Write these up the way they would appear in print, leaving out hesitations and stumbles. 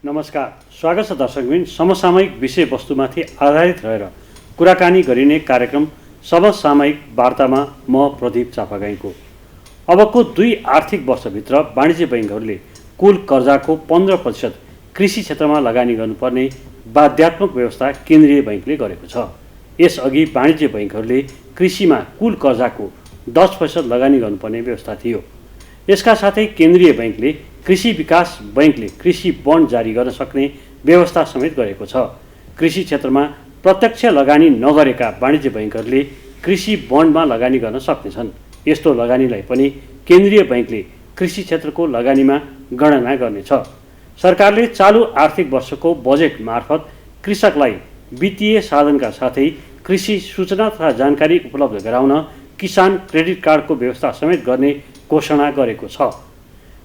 नमस्कार, स्वागत छ दर्शकबिन। समसामयिक विषयवस्तुमाथि आधारित रहेर कुराकानी गरिने कार्यक्रम समसामयिक वार्तामा म प्रदीप चापागाईको। अबको 2 आर्थिक वर्षभित्र वाणिज्य बैङ्कहरूले कुल कर्जाको 15% कृषि क्षेत्रमा लगानी गर्नुपर्ने बाध्यात्मक व्यवस्था केन्द्रीय बैङ्कले गरेको छ। यसअघि वाणिज्य बैङ्कहरूले कृषिमा कुल कर्जाको 10% लगानी गर्नुपर्ने व्यवस्था थियो। यसका साथै केन्द्रीय बैङ्कले कृषि विकास बैङ्कले कृषि बन्ड जारी गर्न सक्ने व्यवस्था समेत गरेको छ। कृषि क्षेत्रमा प्रत्यक्ष लगानी नगरेका वाणिज्य बैङ्कहरूले कृषि बन्डमा लगानी गर्न सक्नेछन्। यस्तो लगानीलाई पनि केन्द्रीय बैङ्कले कृषि क्षेत्रको लगानीमा गणना गर्नेछ। सरकारले चालु आर्थिक वर्षको बजेट मार्फत कृषकलाई वित्तीय साधनका साथै कृषि सूचना तथा जानकारी उपलब्ध गराउन किसान क्रेडिट कार्डको व्यवस्था समेत गर्ने घोषणा गरेको छ।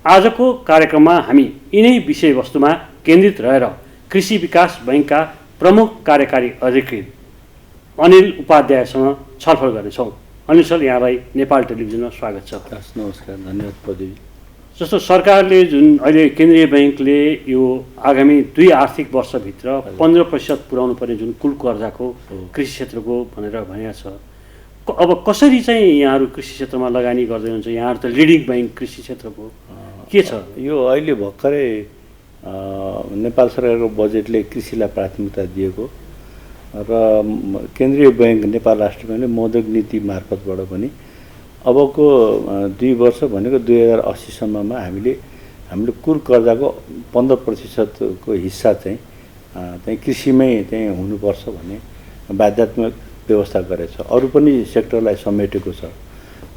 आजको कार्यक्रममा हामी यिनै विषयवस्तुमा केन्द्रित रहेर कृषि विकास बैङ्कका प्रमुख कार्यकारी अधिकृत अनिल उपाध्यायसँग छलफल गर्नेछौँ। अनिल सर, यहाँलाई नेपाल टेलिभिजनमा स्वागत छ। नमस्कार, धन्यवाद प्रदीप। जस्तो सरकारले जुन अहिले केन्द्रीय बैङ्कले यो आगामी 2 आर्थिक वर्षभित्र 15% पुर्याउनु पर्ने जुन कुल कर्जाको कृषि क्षेत्रको भनेर भनेको छ, अब कसरी चाहिँ यहाँहरू कृषि क्षेत्रमा लगानी गर्दै हुन्छ? यहाँहरू त लिडिङ बैङ्क कृषि क्षेत्रको के छ? यो अहिले भर्खरै नेपाल सरकारको बजेटले कृषिलाई प्राथमिकता दिएको र केन्द्रीय बैङ्क नेपाल राष्ट्र बैङ्कले मौद्रिक नीति मार्फतबाट पनि अबको 2 वर्ष भनेको 2080 सम्ममा हामीले कुल कर्जाको 15% को हिस्सा चाहिँ कृषिमै चाहिँ हुनुपर्छ भन्ने बाध्यात्मक व्यवस्था गरेछ। अरू पनि सेक्टरलाई समेटेको छ।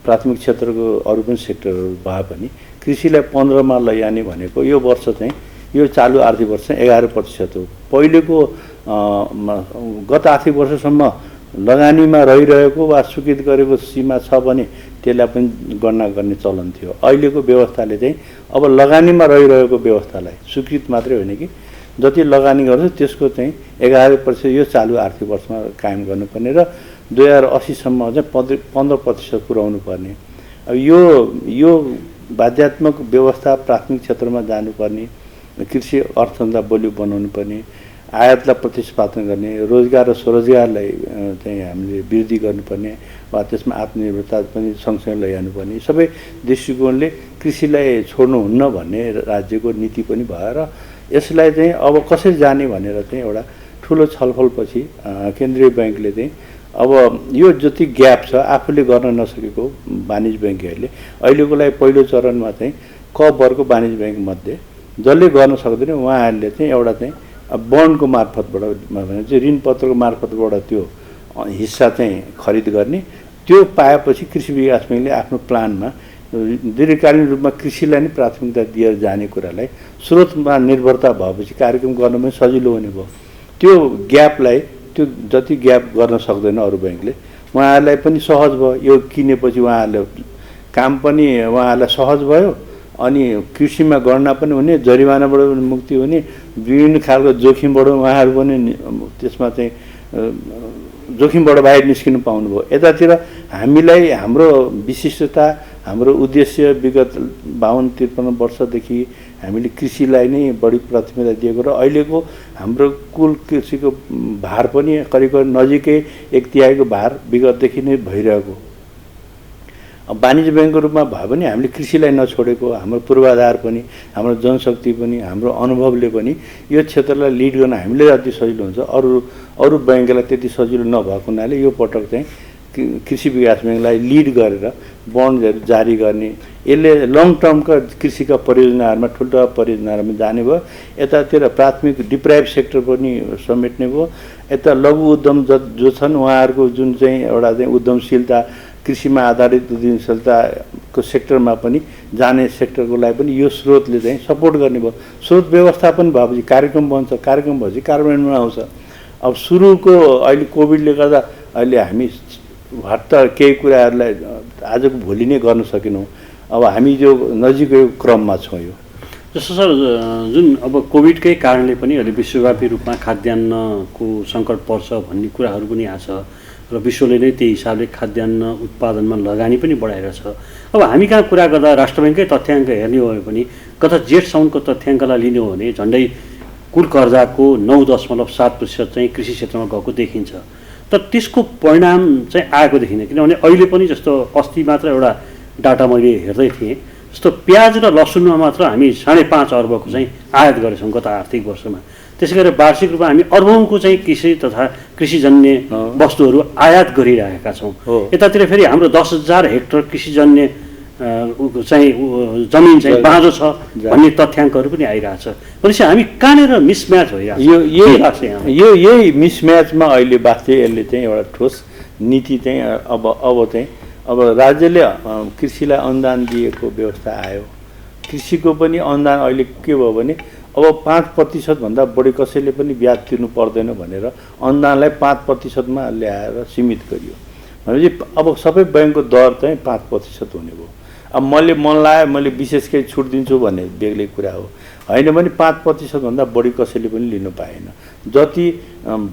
प्राथमिक क्षेत्रको अरू पनि सेक्टरहरू भए पनि कृषिलाई 15 मा लैजाने भनेको यो वर्ष चाहिँ यो चालु आर्थिक वर्ष 11% हो। पहिलेको गत आर्थिक वर्षसम्म लगानीमा रहिरहेको वा स्वीकृत गरेको सीमा छ भने त्यसलाई पनि गणना गर्ने चलन थियो। अहिलेको व्यवस्थाले चाहिँ अब लगानीमा रहिरहेको व्यवस्थालाई स्वीकृत मात्रै होइन कि जति लगानी गर्छ त्यसको चाहिँ 11% यो चालु आर्थिक वर्षमा कायम गर्नुपर्ने र 2080 सम्म चाहिँ 15% पुर्याउनु पर्ने। अब यो बाध्यात्मक व्यवस्था प्राथमिक क्षेत्रमा जानुपर्ने, कृषि अर्थतन्त्र बलियो बनाउनु पर्ने, आयातलाई प्रतिस्पर्धा गर्ने, रोजगार र स्वरोजगारलाई चाहिँ हामीले वृद्धि गर्नुपर्ने वा त्यसमा आत्मनिर्भरता पनि सँगसँगै लैजानुपर्ने, सबै दृष्टिकोणले कृषिलाई छोड्नुहुन्न भन्ने राज्यको नीति पनि भएर यसलाई चाहिँ अब कसरी जाने भनेर चाहिँ एउटा ठुलो छलफलपछि केन्द्रीय बैङ्कले चाहिँ अब यो जति ग्याप छ आफूले गर्न नसकेको वाणिज्य बैङ्कहरूले अहिलेको लागि पहिलो चरणमा चाहिँ क वर्गको वाणिज्य बैङ्क मध्ये जसले गर्न सक्दैन उहाँहरूले चाहिँ एउटा चाहिँ बन्डको मार्फतबाट भने चाहिँ ऋणपत्रको मार्फतबाट त्यो हिस्सा चाहिँ खरिद गर्ने। त्यो पाएपछि कृषि विकास बैङ्कले आफ्नो प्लानमा दीर्घकालीन रूपमा कृषिलाई नै प्राथमिकता दिएर जाने कुरालाई स्रोतमा निर्भरता भएपछि कार्यक्रम गर्न पनि सजिलो हुने भयो। त्यो ग्यापलाई त्यो जति ग्याप गर्न सक्दैन अरू बैङ्कले उहाँहरूलाई पनि सहज भयो। यो किनेपछि उहाँहरूले काम पनि उहाँहरूलाई सहज भयो अनि कृषिमा गणना पनि हुने, जरिवानाबाट पनि मुक्ति हुने, विभिन्न खालको जोखिमबाट उहाँहरू पनि त्यसमा चाहिँ जोखिमबाट बाहिर निस्किनु पाउनुभयो। यतातिर हामीलाई हाम्रो विशिष्टता हाम्रो उद्देश्य विगत 52-53 वर्षदेखि हामीले कृषिलाई नै बढी प्राथमिकता दिएको र अहिलेको हाम्रो कुल कृषिको भार पनि करिब नजिकै 1/3 भार विगतदेखि नै भइरहेको। अब वाणिज्य बैङ्कको रूपमा भए पनि हामीले कृषिलाई नछोडेको हाम्रो पूर्वाधार पनि, हाम्रो जनशक्ति पनि, हाम्रो अनुभवले पनि यो क्षेत्रलाई लिड गर्न हामीले अति सजिलो हुन्छ। अरू बैङ्कलाई त्यति सजिलो नभएको हुनाले यो पटक चाहिँ कृषि विकास बैङ्कलाई लिड गरेर बन्डहरू जारी गर्ने, यसले लङ टर्मका कृषिका परियोजनाहरूमा ठुल्ठुला परियोजनाहरूमा जाने भयो। यतातिर प्राथमिक डिप्राइभ सेक्टर पनि समेट्ने भयो। यता लघु उद्यम जो छन् उहाँहरूको जुन चाहिँ एउटा चाहिँ उद्यमशीलता कृषिमा आधारित उद्यमशीलताको सेक्टरमा पनि जाने सेक्टरको लागि पनि यो स्रोतले चाहिँ सपोर्ट गर्ने भयो। स्रोत व्यवस्थापन भएपछि कार्यक्रम बन्छ, कार्यक्रम भएपछि कार्यान्वयनमा आउँछ। अब सुरुको अहिले कोभिडले गर्दा अहिले हामी हट्ट केही कुराहरूलाई आजको भोलि नै गर्न सकेनौँ। अब हामी जो नजिकै क्रममा छौँ। यो जस्तो सर, जुन अब कोभिडकै कारणले पनि अहिले विश्वव्यापी रूपमा खाद्यान्नको सङ्कट पर्छ भन्ने कुराहरू पनि आछ र विश्वले नै त्यही हिसाबले खाद्यान्न उत्पादनमा लगानी पनि बढाइरहेको छ। अब हामी कहाँ कुरा गर्दा राष्ट्र बैङ्ककै तथ्याङ्क हेर्ने हो भने पनि गत जेठसम्मको तथ्याङ्कलाई लिने हो भने झन्डै कुल कर्जाको 9.7% चाहिँ कृषि क्षेत्रमा गएको देखिन्छ। तर त्यसको परिणाम चाहिँ आएको देखिन, किनभने अहिले पनि जस्तो अस्ति मात्र एउटा डाटा मैले हेर्दै थिएँ, जस्तो प्याज र लसुनमा मात्र हामी 5.5 अर्बको चाहिँ आयात गरेछौँ गत आर्थिक वर्षमा। त्यसै गरेर वार्षिक रूपमा हामी अर्बौँको चाहिँ कृषि तथा कृषिजन्य वस्तुहरू आयात गरिरहेका छौँ। यतातिर फेरि हाम्रो 10,000 हेक्टर कृषिजन्य चाहिँ जमिन चाहिँ बाँझो छ भन्ने तथ्याङ्कहरू पनि आइरहेछ। भनेपछि हामी कहाँनिर मिसम्याच भइरहेको यो यही मिसम्याचमा अहिले वास्तै यसले चाहिँ एउटा ठोस नीति चाहिँ अब राज्यले कृषिलाई अनुदान दिएको व्यवस्था आयो। कृषिको पनि अनुदान अहिले के भयो भने अब 5% भन्दा बढी कसैले पनि ब्याज तिर्नु पर्दैन भनेर अनुदानलाई 5%मा ल्याएर सीमित गरियो। भनेपछि अब सबै बैंकको दर चाहिँ 5% हुने भयो। अब मैले मन लाग्यो मैले विशेषकै छुट दिन्छु भन्ने बेग्लै कुरा हो, होइन भने 5% भन्दा बढी कसैले पनि लिनु पाएन। जति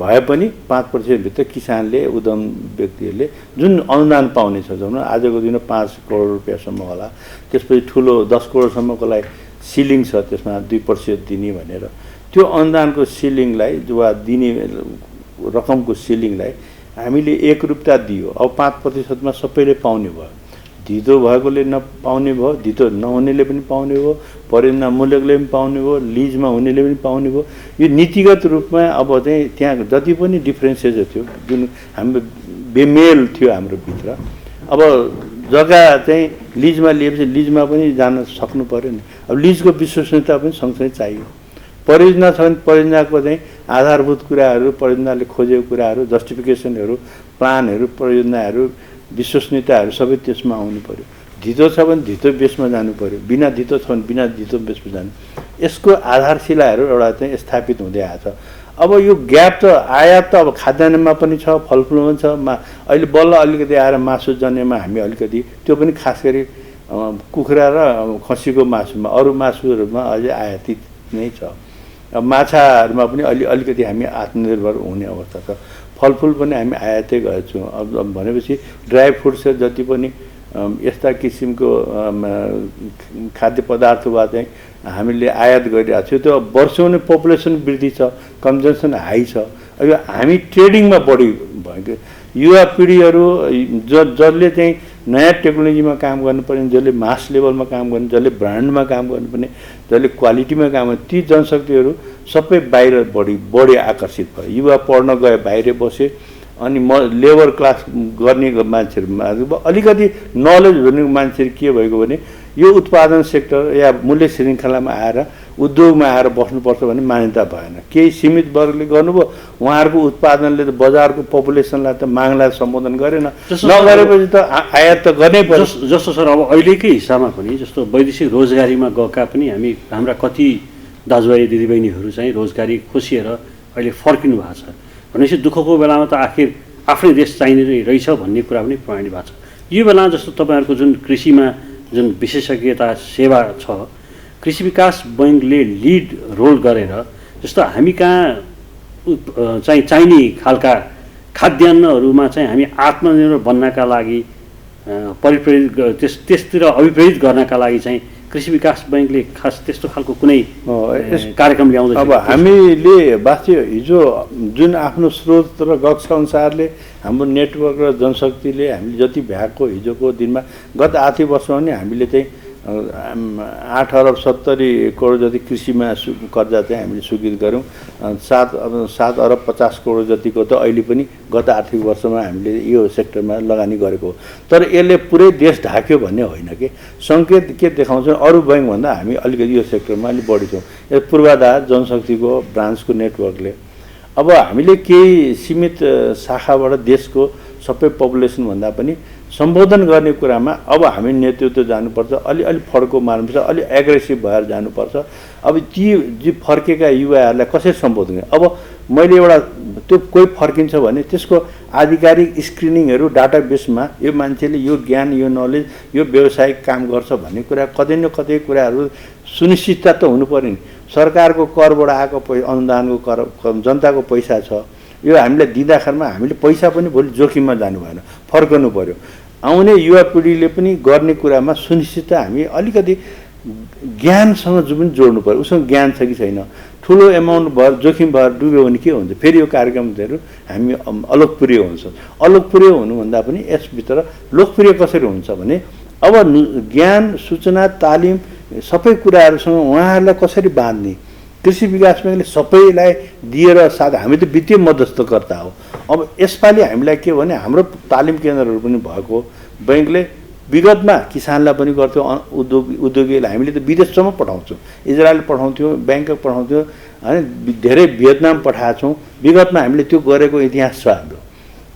भए पनि 5% भित्र किसानले उद्यम व्यक्तिहरूले जुन अनुदान पाउनेछ, जौँ आजको दिन 5 करोड रुपियाँसम्म होला, त्यसपछि ठुलो 10 करोडसम्मकोलाई सिलिङ छ, त्यसमा 2% दिने भनेर त्यो अनुदानको सिलिङलाई वा दिने रकमको सिलिङलाई हामीले 1 रुपियाँ दियो। अब 5%मा सबैले पाउने भयो। धितो भएकोले नपाउने भयो, धितो नहुनेले पनि पाउने भयो, परियोजना मूल्यले पनि पाउने भयो, लिजमा हुनेले पनि पाउने भयो। यो नीतिगत रूपमा अब चाहिँ त्यहाँ जति पनि डिफ्रेन्सेस थियो, जुन हाम्रो बेमेल थियो हाम्रो भित्र, अब जग्गा चाहिँ लिजमा लिएपछि लिजमा पनि जान सक्नु पर्यो नि। अब लिजको विश्वसनीयता पनि सँगसँगै चाहियो। परियोजना छ भने परियोजनाको चाहिँ आधारभूत कुराहरू, परियोजनाले खोजेको कुराहरू, जस्टिफिकेसनहरू, प्लानहरू, परियोजनाहरू, विश्वसनीयताहरू सबै त्यसमा आउनु पर्यो। धितो छ भने धितो बेसमा जानु पर्यो, बिना धितो छ भने बिना धितो बेसमा जानु। यसको आधारशिलाहरू एउटा चाहिँ स्थापित हुँदै आएको छ। अब यो ग्याप त आयात त अब खाद्यान्नमा पनि छ, फलफुलमा पनि छ। अहिले बल्ल अलिकति आएर मासु जन्यमा हामी अलिकति त्यो पनि खास गरी कुखुरा र खसीको मासुमा, अरू मासुहरूमा अझै आयातित नै छ। माछाहरूमा पनि अलिकति हामी आत्मनिर्भर हुने अवस्था छ। फलफुल पनि हामी आयातै गरेछौँ। अब भनेपछि ड्राई फ्रुट्स जति पनि यस्ता किसिमको खाद्य पदार्थबाट चाहिँ हामीले आयात गरिरहेको छौँ। त्यो वर्षौँ नै पपुलेसन वृद्धि छ, कन्जम्सन हाई छ। अब यो हामी ट्रेडिङमा बढी भएको युवा पिँढीहरू जसले चाहिँ नयाँ टेक्नोलोजीमा काम गर्नुपर्ने, जसले मास लेभलमा काम गर्नु, जसले ब्रान्डमा काम गर्नुपर्ने, जसले क्वालिटीमा काम गर्ने, ती जनशक्तिहरू सबै बाहिर बढी आकर्षित भयो। युवा पढ्न गए बाहिर बसे, अनि लेबर क्लास गर्ने मान्छेहरूमा अलिकति नलेज हुने मान्छेहरू के भएको भने यो उत्पादन सेक्टर या मूल्य श्रृङ्खलामा आएर उद्योगमा आएर बस्नुपर्छ भन्ने मान्यता भएन। केही सीमित वर्गले गर्नुभयो, उहाँहरूको उत्पादनले त बजारको पपुलेसनलाई त मागलाई सम्बोधन गरेन, नगरेपछि त आयात त गर्नै पर्यो। जस्तो सर अब अहिलेकै हिसाबमा पनि जस्तो वैदेशिक रोजगारीमा गएका पनि हाम्रा कति दाजुभाइ दिदीबहिनीहरू चाहिँ रोजगारी खोसिएर अहिले फर्किनु भएको छ। भनेपछि दुःखको बेलामा त आखिर आफ्नै देश चाहिने रहेछ भन्ने कुरा पनि प्रमाणित भएको छ। यो बेला जस्तो तपाईँहरूको जुन कृषिमा जुन विशेषज्ञता सेवा छ, कृषि विकास बैङ्कले लिड रोल गरेर जस्तो हामी कहाँ चाहिँ चाहिने खालका खाद्यान्नहरूमा चाहिँ हामी आत्मनिर्भर बन्नका लागि परिप्रेरित त्यसतिर अभिप्रेरित गर्नका लागि चाहिँ कृषि विकास बैङ्कले खास त्यस्तो खालको कुनै कार्यक्रम ल्याउँदैछ? अब हामीले वास्तव हिजो जुन आफ्नो स्रोत र गक्स अनुसारले हाम्रो नेटवर्क र जनशक्तिले हामीले जति भ्याएको हिजोको दिनमा गत आर्थिक वर्षमा नि हामीले चाहिँ 8 अरब 70 करोड जति कृषिमा कर्जा चाहिँ हामीले स्वीकृत गऱ्यौँ। 7 अरब 50 करोड जतिको त अहिले पनि गत आर्थिक वर्षमा हामीले यो सेक्टरमा लगानी गरेको हो। तर यसले पुरै देश ढाक्यो भन्ने होइन कि सङ्केत के देखाउँछ, अरू बैङ्कभन्दा हामी अलिकति यो सेक्टरमा अलिक बढी छौँ। यो पूर्वाधार जनशक्तिको ब्रान्चको नेटवर्कले अब हामीले केही सीमित शाखाबाट देशको सबै पपुलेसनभन्दा पनि सम्बोधन गर्ने कुरामा अब हामी नेतृत्व जानुपर्छ, अलि फड्को मार्नुपर्छ, अलि एग्रेसिभ भएर जानुपर्छ। अब ती फर्केका युवाहरूलाई कसरी सम्बोधन गर्ने? अब मैले एउटा त्यो कोही फर्किन्छ भने त्यसको आधिकारिक स्क्रिनिङहरू डाटाबेसमा यो मान्छेले यो ज्ञान, यो नलेज, यो व्यावसायिक काम गर्छ भन्ने कुरा कतै न कतै कुराहरू सुनिश्चितता त हुनु पर्यो नि। सरकारको करबाट आएको अनुदानको कर, जनताको पैसा छ, यो हामीलाई दिँदाखेरिमा हामीले पैसा पनि भोलि जोखिममा जानु भएन, फर्कनु पर्यो। आउने युवा पिँढीले पनि गर्ने कुरामा सुनिश्चितता हामी अलिकति ज्ञानसँग जो पनि जोड्नु पर्यो। उसँग ज्ञान छ कि छैन, ठुलो एमाउन्ट भएर जोखिम भएर डुब्यो भने के हुन्छ, फेरि यो कार्यक्रमहरू हामी अलोकप्रिय हुन्छ। अलोकप्रिय हुनुभन्दा पनि यसभित्र लोकप्रिय कसरी हुन्छ भने अब ज्ञान, सूचना, तालिम सबै कुराहरूसँग उहाँहरूलाई कसरी बाँध्ने, कृषि विकास ब्याङ्कले सबैलाई दिएर साथ हामी त वित्तीय मध्यस्थकर्ता हो। अब यसपालि हामीलाई के भने हाम्रो तालिम केन्द्रहरू पनि भएको ब्याङ्कले विगतमा किसानलाई पनि गर्थ्यो, उद्योगीलाई हामीले त विदेशसम्म पठाउँछौँ, इजरायल पठाउँथ्यौँ, ब्याङ्कक पठाउँथ्यौँ, होइन धेरै भियतनाम पठाएको छौँ। विगतमा हामीले त्यो गरेको इतिहास छ हाम्रो।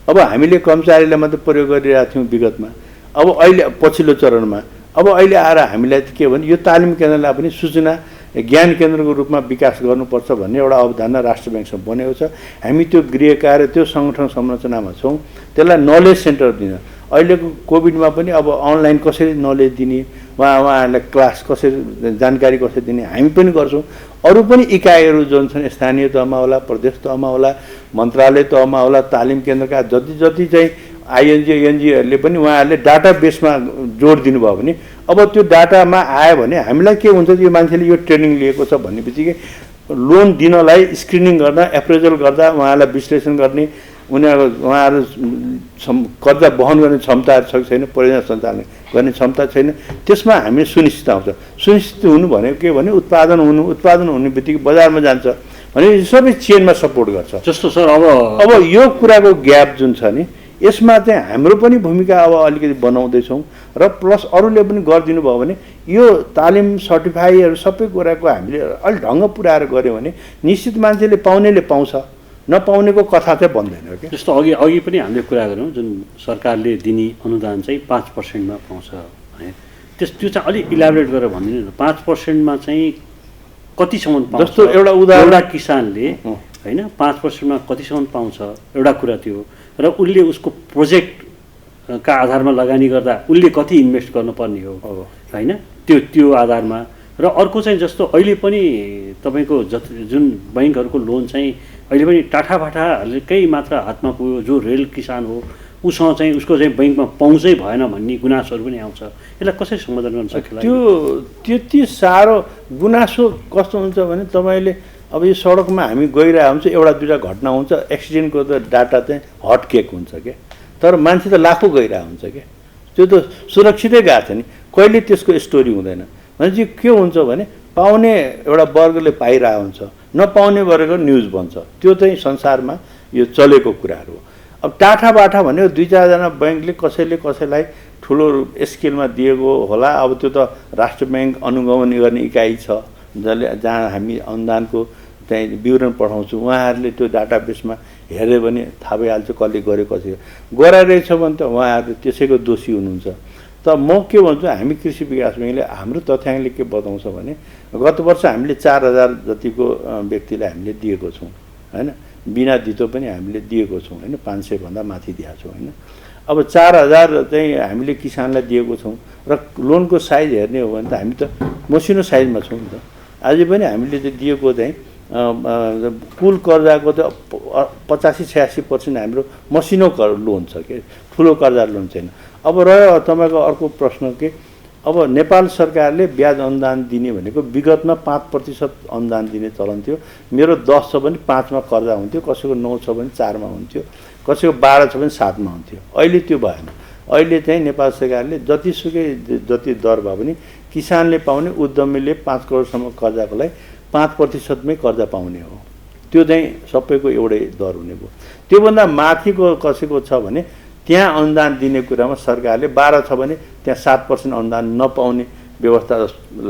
अब हामीले कर्मचारीलाई मात्रै प्रयोग गरिरहेको थियौँ विगतमा। अब अहिले पछिल्लो चरणमा अब अहिले आएर हामीलाई के भने यो तालिम केन्द्रलाई पनि सूचना ज्ञान केन्द्रको रूपमा विकास गर्नुपर्छ भन्ने एउटा अवधारणा राष्ट्र ब्याङ्कसँग बनेको छ। हामी त्यो गृह कार्य त्यो सङ्गठन संरचनामा छौँ। त्यसलाई नलेज सेन्टर दिन अहिलेको कोभिडमा पनि अब अनलाइन कसरी नलेज दिने, उहाँहरूलाई क्लास कसरी जानकारी कसरी दिने हामी पनि गर्छौँ। अरू पनि इकाइहरू जुन छन् स्थानीय तहमा होला, प्रदेश तहमा होला, मन्त्रालय तहमा होला, तालिम केन्द्रका जति चाहिँ आइएनजी एनजिओहरूले पनि उहाँहरूले डाटा बेसमा जोड दिनुभयो भने अब त्यो डाटामा आयो भने हामीलाई के हुन्छ, यो मान्छेले यो ट्रेनिङ लिएको छ भन्ने बित्तिकै लोन दिनलाई स्क्रिनिङ गर्दा, एप्रेजल गर्दा, उहाँलाई विश्लेषण गर्ने, उहाँहरू कर्जा वहन गर्ने क्षमता छ कि छैन, परियोजना सञ्चालन गर्ने क्षमता छैन, त्यसमा हामी सुनिश्चित आउँछ। सुनिश्चित हुनु भनेको के भने उत्पादन हुने बित्तिकै बजारमा जान्छ भने सबै चेनमा सपोर्ट गर्छ। जस्तो सर अब यो कुराको ग्याप जुन छ नि यसमा चाहिँ हाम्रो पनि भूमिका अब अलिकति बनाउँदैछौँ र प्लस अरूले पनि गरिदिनु भयो भने यो तालिम सर्टिफाईहरू सबै कुराको हामीले अलि ढङ्ग पुऱ्याएर गऱ्यौँ भने निश्चित मान्छेले पाउनेले पाउँछ, नपाउनेको कथा चाहिँ बन्दैन कि। जस्तो अघि पनि हामीले कुरा गऱ्यौँ जुन सरकारले दिने अनुदान चाहिँ 5%मा पाउँछ है, त्यो चाहिँ अलिक इलाबोरेट गरेर भनिदिनु न। 5%मा चाहिँ कतिसम्म पाउँछ? जस्तो एउटा किसानले होइन 5%मा कतिसम्म पाउँछ एउटा कुरा त्यो, र उसले उसको प्रोजेक्टका आधारमा लगानी गर्दा उसले कति इन्भेस्ट गर्नुपर्ने हो होइन, त्यो आधारमा। र अर्को चाहिँ जस्तो अहिले पनि तपाईँको जुन बैङ्कहरूको लोन चाहिँ अहिले पनि टाठाबाठाकै मात्र हातमा पुग्यो, जो रेल किसान हो उसँग चाहिँ उसको चाहिँ बैङ्कमा पहुँचै भएन भन्ने गुनासोहरू पनि आउँछ। यसलाई कसरी सम्बोधन गर्न सक्छ? त्यो त्यति साह्रो गुनासो कस्तो हुन्छ भने तपाईँले अब यो सडकमा हामी गइरहेको हुन्छ, एउटा दुईवटा घटना हुन्छ, एक्सिडेन्टको त डाटा चाहिँ हटकेक हुन्छ क्या, तर मान्छे त लाखौँ गइरहेको हुन्छ क्या, त्यो त सुरक्षितै गएको छ नि, कहिले त्यसको स्टोरी हुँदैन। भनेपछि के हुन्छ भने पाउने एउटा वर्गले पाइरहेको हुन्छ, नपाउने वर्गको न्युज बन्छ। त्यो चाहिँ संसारमा यो चलेको कुराहरू हो। अब टाठाबाठा भनेको 2-4जना बैङ्कले कसैलाई ठुलो स्केलमा दिएको होला। अब त्यो त राष्ट्र ब्याङ्क अनुगमन गर्ने इकाइ छ जहाँ हामी अनुदानको चाहिँ विवरण पठाउँछौँ, उहाँहरूले त्यो डाटाबेसमा हेऱ्यो भने थाहा भइहाल्छ कसले गर्यो, कसरी गराइरहेछ भने त उहाँहरू त्यसैको दोषी हुनुहुन्छ। त म के भन्छु, हामी कृषि विकास ब्याङ्कले हाम्रो तथ्याङ्कले के बताउँछ भने गत वर्ष हामीले 4000 जतिको व्यक्तिलाई हामीले दिएको छौँ होइन, बिना धितो पनि हामीले दिएको छौँ होइन, 500 भन्दा माथि दिएको छौँ होइन। अब 4000 चाहिँ हामीले किसानलाई दिएको छौँ र लोनको साइज हेर्ने हो भने त हामी त मसिनो साइजमा छौँ नि त। अझै पनि हामीले चाहिँ दिएको चाहिँ कुल कर्जाको त 85-86% हाम्रो मसिनो लोन छ कि, ठुलो कर्जा लोन छैन। अब रह्यो तपाईँको अर्को प्रश्न के, अब नेपाल सरकारले ब्याज अनुदान दिने भनेको विगतमा 5% अनुदान दिने चलन थियो। मेरो 10 छ भने 5मा कर्जा हुन्थ्यो, कसैको 9 छ भने 4मा हुन्थ्यो, कसैको 12 छ भने 7मा हुन्थ्यो। अहिले त्यो भएन। अहिले चाहिँ नेपाल सरकारले जति दर भए पनि किसानले पाउने, उद्यमीले 5 करोडसम्म कर्जाको लागि 5%मै कर्जा पाउने हो। त्यो चाहिँ सबैको एउटै दर हुने भयो। त्योभन्दा माथिको कसैको छ भने त्यहाँ अनुदान दिने कुरामा सरकारले 12 छ भने त्यहाँ 7% अनुदान नपाउने व्यवस्था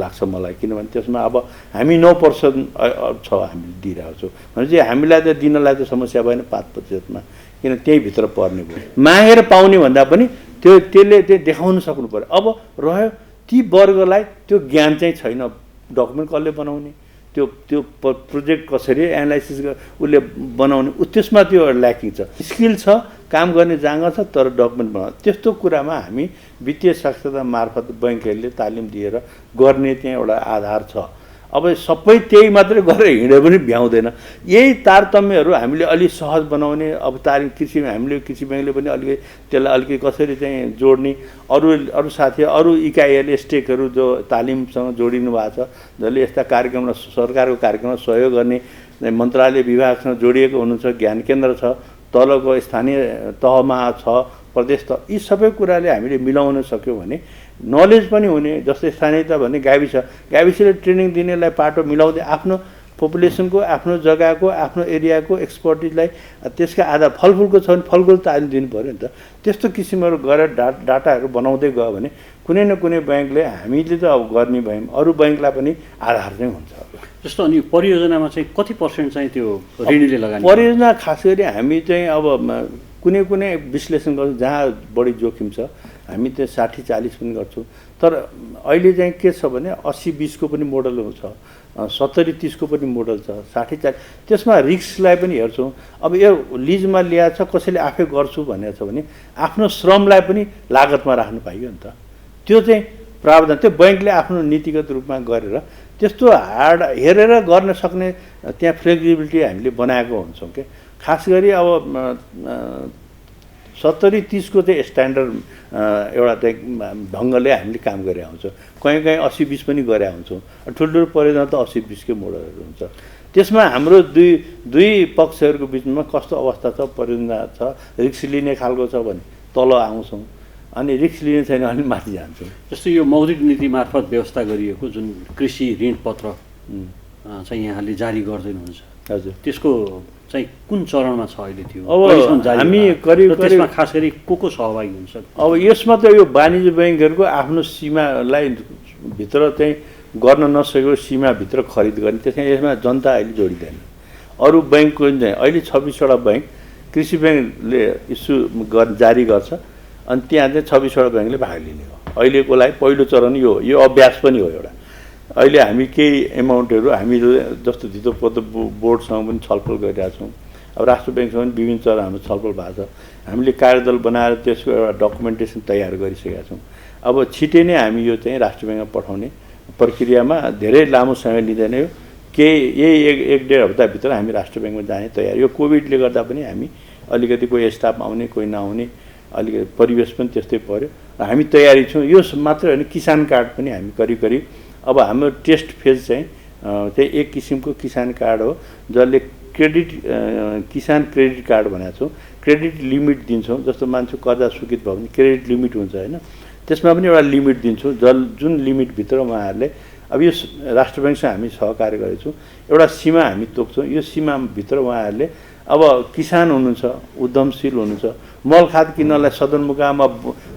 लाग्छ मलाई, किनभने त्यसमा अब हामी 9% छ हामीले दिइरहेको छौँ भनेपछि हामीलाई त दिनलाई त समस्या भएन 5%मा, किन त्यही भित्र पर्ने भयो। मागेर पाउने भन्दा पनि त्यसले देखाउन सक्नु पर्यो। अब रह्यो ती वर्गलाई त्यो ज्ञान चाहिँ छैन, डकुमेन्ट कसले बनाउने, त्यो प्रोजेक्ट कसरी एनालाइसिस उसले बनाउने, त्यसमा त्यो ल्याकिङ छ। स्किल छ, काम गर्ने जाँगर छ, तर डकुमेन्ट बनाउने त्यस्तो कुरामा हामी वित्तीय साक्षरता मार्फत बैङ्कहरूले तालिम दिएर गर्ने चाहिँ एउटा आधार छ। अब सबै त्यही मात्रै गरेर हिँडे पनि भ्याउँदैन। यही तारतम्यहरू हामीले अलिक सहज बनाउने, अब हामीले कृषि ब्याङ्कले पनि अलिकति त्यसलाई अलिकति कसरी चाहिँ जोड्ने, अरू साथी अरू इकाइहरूले स्टेकहरू जो तालिमसँग जोडिनु भएको छ, जसले यस्ता कार्यक्रमलाई सरकारको कार्यक्रममा सहयोग गर्ने मन्त्रालय विभागसँग जोडिएको हुनुहुन्छ, ज्ञान केन्द्र छ, तलको स्थानीय तहमा छ, प्रदेश तह, यी सबै कुराले हामीले मिलाउन सक्यौँ भने नलेज पनि हुने। जस्तै स्थानीय तह भने गाविसले ट्रेनिङ दिनेलाई पाटो मिलाउँदै आफ्नो पपुलेसनको, आफ्नो जग्गाको, आफ्नो एरियाको एक्सपर्टिजलाई त्यसका आधार फलफुलको छ भने फलफुल तालिम दिनु पऱ्यो नि त। त्यस्तो किसिमहरू गरेर डाटाहरू बनाउँदै गयो भने कुनै न कुनै ब्याङ्कले, हामीले त अब गर्ने भयौँ, अरू ब्याङ्कलाई पनि आधार चाहिँ हुन्छ। जस्तो अनि परियोजनामा चाहिँ कति % चाहिँ त्यो ऋणीले लगानी? परियोजना खास गरी हामी चाहिँ अब कुनै विश्लेषण गर्छौँ जहाँ बढी जोखिम छ, हामी त्यो 60-40 पनि गर्छौँ। तर अहिले चाहिँ के छ भने 80-20 को पनि मोडल छ, 70-30 को पनि मोडल छ, 60-40, त्यसमा रिस्कलाई पनि हेर्छौँ। अब यो लिजमा ल्याएको छ, कसैले आफै गर्छु भनेको छ भने आफ्नो श्रमलाई पनि लागतमा राख्नु पाइयो नि त। त्यो चाहिँ प्रावधान त्यो बैङ्कले आफ्नो नीतिगत रूपमा गरेर त्यस्तो हार्ड हेरेर गर्न सक्ने त्यहाँ फ्लेक्सिबिलिटी हामीले बनाएको हुन्छौँ के। खास गरी अब 70-30 को चाहिँ स्ट्यान्डर्ड एउटा चाहिँ ढङ्गले हामीले काम गरे आउँछौँ। कहीँ 80-20 पनि गरे आउँछौँ। ठुल्ठुलो परियोजना त 80-20 कै मोडलहरू हुन्छ। त्यसमा हाम्रो दुई पक्षहरूको बिचमा कस्तो अवस्था छ, परियोजना छ, रिस्क लिने खालको छ भने तल आउँछौँ, अनि रिस्क लिने छैन भने माथि जान्छौँ। जस्तो यो मौद्रिक नीति मार्फत व्यवस्था गरिएको जुन कृषि ऋण पत्र चाहिँ यहाँले जारी गर्दैनुहुन्छ, हजुर, त्यसको चाहिँ कुन चरणमा छ अहिले? त्यो अब हामी करिब त्यसमा खास गरी को सहभागी हुन्छ? अब यसमा त यो वाणिज्य ब्याङ्कहरूको आफ्नो सीमालाई भित्र चाहिँ गर्न नसकेको सीमाभित्र खरिद गर्ने, त्यसमा यसमा जनता अहिले जोडिँदैन। अरू ब्याङ्कको चाहिँ अहिले 26वटा ब्याङ्क कृषि ब्याङ्कले जारी गर्छ, अनि त्यहाँ चाहिँ 26वटा ब्याङ्कले भाग लिने हो। अहिलेको लागि पहिलो चरण यो अभ्यास पनि हो एउटा। अहिले हामी केही एमाउन्टहरू हामीले जस्तो धितोपत्तो बोर्डसँग पनि छलफल गरिरहेका छौँ। अब राष्ट्र ब्याङ्कसँग पनि विभिन्न चरण हाम्रो छलफल भएको छ। हामीले कार्यदल बनाएर त्यसको एउटा डकुमेन्टेसन तयार गरिसकेका छौँ। अब छिटै नै हामी यो चाहिँ राष्ट्र ब्याङ्कमा पठाउने प्रक्रियामा धेरै लामो समय लिँदैन। यो यही 1-1.5 हप्ताभित्र हामी राष्ट्र ब्याङ्कमा जाने तयार। यो कोभिडले गर्दा पनि हामी अलिकति कोही स्टाफ आउने कोही नआउने अलिकति परिवेश पनि त्यस्तै पर्यो। हामी तयारी छौँ। यो मात्र होइन, किसान कार्ड पनि हामी करिब अब हाम्रो टेस्ट फेज चाहिँ एक किसिमको किसान कार्ड हो, जसले किसान क्रेडिट कार्ड भनेको छौँ। क्रेडिट लिमिट दिन्छौँ। जस्तो मान्छे कर्जा स्वीकृत भयो भने क्रेडिट लिमिट हुन्छ होइन, त्यसमा पनि एउटा लिमिट दिन्छौँ, जुन लिमिटभित्र उहाँहरूले अब यो राष्ट्र ब्याङ्कसँग हामी सहकार्य गरेको छौँ। एउटा सीमा हामी तोक्छौँ। यो सीमाभित्र उहाँहरूले अब किसान हुनुहुन्छ, उद्यमशील हुनुहुन्छ, मल खाद किन्नलाई सदरमुकाममा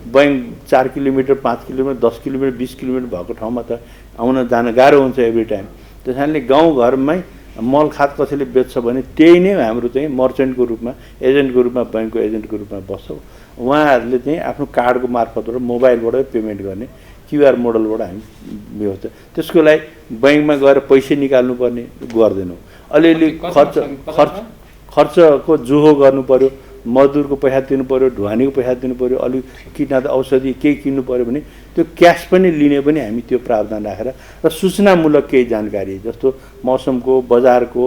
bank 4 kilometre 5 kilometre 10 kilometre 20 kilometre भएको ठाउँमा त आउन जान गाह्रो हुन्छ एभ्री टाइम। त्यस कारणले गाउँघरमै मल खाद कसैले बेच्छ भने त्यही नै हाम्रो चाहिँ मर्चेन्टको रूपमा, एजेन्टको रूपमा, बैङ्कको एजेन्टको रूपमा बस्छ। उहाँहरूले चाहिँ आफ्नो कार्डको मार्फतबाट मोबाइलबाटै पेमेन्ट गर्ने QR मोडलबाट हामी व्यवस्था। त्यसको लागि बैङ्कमा गएर पैसा निकाल्नुपर्ने गर्दैनौँ। अलिअलि खर्चको जोहो गर्नु पऱ्यो, मजदुरको पैसा दिनु पऱ्यो, ढुवानीको पैसा दिनु पऱ्यो, अलिक कीटनाशक औषधि केही किन्नु पऱ्यो भने त्यो क्यास पनि लिने पनि हामी त्यो प्रावधान राखेर र सूचनामूलक केही जानकारी जस्तो मौसमको, बजारको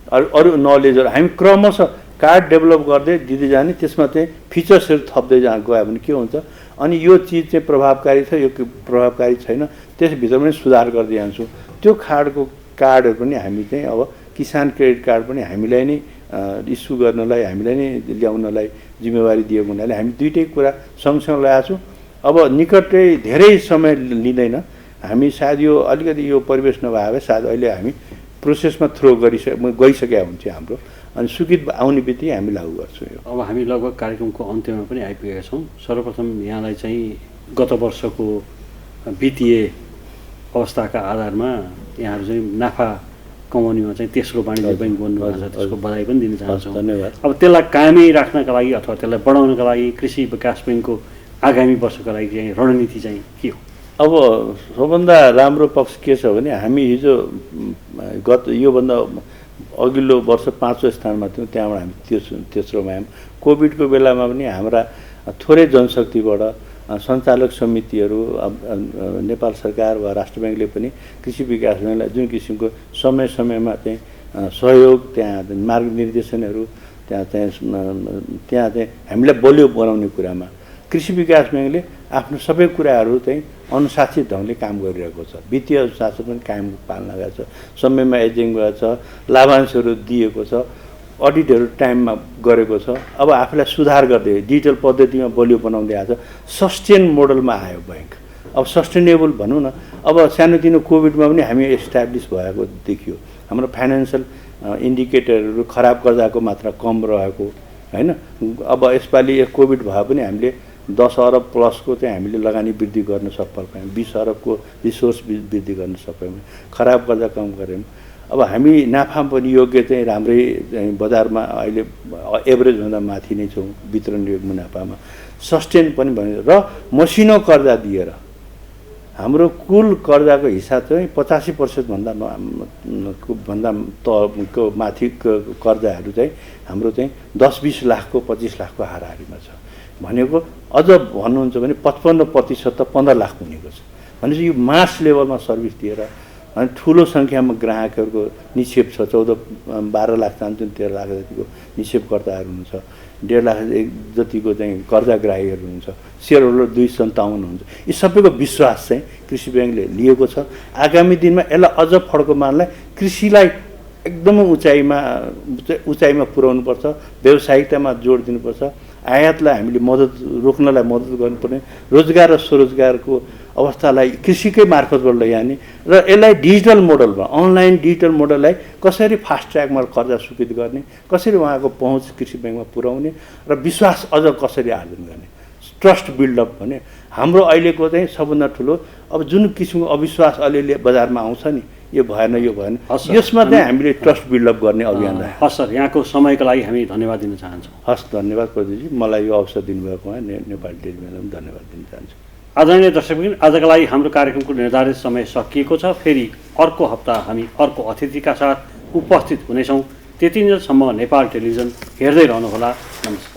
अरू नलेजहरू हामी क्रमशः कार्ड डेभलप गर्दै दिँदै जाने। त्यसमा चाहिँ फिचर्सहरू थप्दै गयो भने के हुन्छ, अनि यो चिज चाहिँ प्रभावकारी छ, यो प्रभावकारी छैन, त्यसभित्र पनि सुधार गर्दै जान्छौँ। त्यो कार्डहरू पनि हामी चाहिँ अब किसान क्रेडिट कार्ड पनि हामीलाई नै इस्यु गर्नलाई, हामीलाई नै ल्याउनलाई जिम्मेवारी दिएको हुनाले हामी दुईटै कुरा सँगसँगै ल्याएको छौँ। अब निकटै धेरै समय लिँदैन। हामी सायद यो अलिकति यो परिवेश नभए भए सायद अहिले हामी प्रोसेसमा गइसकेका हुन्थ्यो हाम्रो, अनि स्वीकृत आउने बित्तिकै हामी लागू गर्छौँ यो। अब हामी लगभग कार्यक्रमको अन्त्यमा पनि आइपुगेका छौँ। सर्वप्रथम यहाँलाई चाहिँ गत वर्षको वित्तीय अवस्थाका आधारमा यहाँहरू चाहिँ नाफा कमाउनेमा चाहिँ तेस्रो वाणिज्य बैङ्क बन्नु भएको छ, त्यसको बधाई पनि दिन चाहन्छौँ। धन्यवाद। अब त्यसलाई कायमै राख्नका लागि अथवा त्यसलाई बढाउनका लागि कृषि विकास बैङ्कको आगामी वर्षका लागि चाहिँ रणनीति चाहिँ के हो? अब सबभन्दा राम्रो पक्ष के छ भने हामी हिजो योभन्दा अघिल्लो वर्ष 5औं स्थानमा थियौँ, त्यहाँबाट हामी तेस्रोमा आयौँ। कोभिडको बेलामा पनि हाम्रा थोरै जनशक्तिबाट सञ्चालक समितिहरू नेपाल सरकार वा राष्ट्र ब्याङ्कले पनि कृषि विकास ब्याङ्कलाई जुन किसिमको समय समयमा चाहिँ सहयोग, त्यहाँ मार्गनिर्देशनहरू, त्यहाँ चाहिँ हामीलाई बलियो बनाउने कुरामा कृषि विकास ब्याङ्कले आफ्नो सबै कुराहरू चाहिँ अनुशासित ढङ्गले काम गरिरहेको छ। वित्तीय अनुशासन पनि कायम पाल्न गएको छ, समयमा एजेङ भएको छ, लाभांशहरू दिएको छ, अडिटहरू टाइममा गरेको छ। अब आफूलाई सुधार गर्दै डिजिटल पद्धतिमा बलियो बनाउँदै आएको छ। सस्टेन मोडलमा आयो ब्याङ्क। अब सस्टेनेबल भनौँ न, अब सानोतिनो कोभिडमा पनि हामी एस्टाब्लिस भएको देखियो। हाम्रो फाइनेन्सियल इन्डिकेटरहरू खराब कर्जाको मात्रा कम रहेको हैन। अब यसपालि कोभिड भए पनि हामीले 10 अरब प्लसको चाहिँ हामीले लगानी वृद्धि गर्न सफल पायौँ, 20 अरबको रिसोर्स वृद्धि गर्न सफल पायौँ, खराब कर्जा कम गऱ्यौँ। अब हामी नाफा पनि योग्य चाहिँ राम्रै बजारमा अहिले एभरेजभन्दा माथि नै छौँ वितरण योग्य मुनाफामा। सस्टेन पनि भने र मसिनो कर्जा दिएर हाम्रो कुल कर्जाको हिसाब चाहिँ 85% भन्दा तको माथि कर्जाहरू चाहिँ हाम्रो चाहिँ 10-20 लाखको 25 लाखको हाराहारीमा छ। भनेको अझ भन्नुहुन्छ भने 55% त 15 लाख हुनेको छ। भनेपछि यो मास लेभलमा सर्भिस दिएर अनि ठुलो सङ्ख्यामा ग्राहकहरूको निक्षेप छ। 12 लाख चाहन्छन्, 13 लाख जतिको निक्षेपकर्ताहरू हुनुहुन्छ, 1.5 लाख जतिको चाहिँ कर्जाग्राहीहरू हुनुहुन्छ, सेयर होल्डर 257 हुन्छ। यी सबैको विश्वास चाहिँ कृषि ब्याङ्कले लिएको छ। आगामी दिनमा यसलाई अझ फड्को मार्नलाई कृषिलाई एकदमै उचाइमा पुर्याउनुपर्छ, व्यावसायिकतामा जोड दिनुपर्छ, आयातलाई हामीले रोक्नलाई मद्दत गर्नुपर्ने, रोजगार र स्वरोजगारको अवस्थालाई कृषिकै मार्फतबाट लैजाने र यसलाई डिजिटल मोडलमा अनलाइन डिजिटल मोडललाई कसरी फास्ट ट्र्याकमा कर्जा स्वीकृत गर्ने, कसरी उहाँको पहुँच कृषि ब्याङ्कमा पुर्याउने र विश्वास अझ कसरी आर्जन गर्ने, ट्रस्ट बिल्डअप भने हाम्रो अहिलेको चाहिँ सबभन्दा ठुलो। अब जुन किसिमको अविश्वास अलिअलि बजारमा आउँछ नि, यो भएन यो भएन, यसमा चाहिँ हामीले ट्रस्ट बिल्डअप गर्ने अभियान राख्यौँ। हस् सर, यहाँको समयको लागि हामी धन्यवाद दिन चाहन्छौँ। हस्, धन्यवाद प्रदीपजी, मलाई यो अवसर दिनुभएकोमा नेपाल टेलिभिजनलाई पनि धन्यवाद दिन चाहन्छु। आदरणीय दर्शकवृन्द, आजका लागि हाम्रो कार्यक्रमको निर्धारित समय सकिएको छ। फेरि अर्को हप्ता हामी अर्को अतिथिका साथ उपस्थित हुनेछौँ। त्यतिन्जेलसम्म नेपाल टेलिभिजन हेर्दै रहनुहोला। नमस्कार।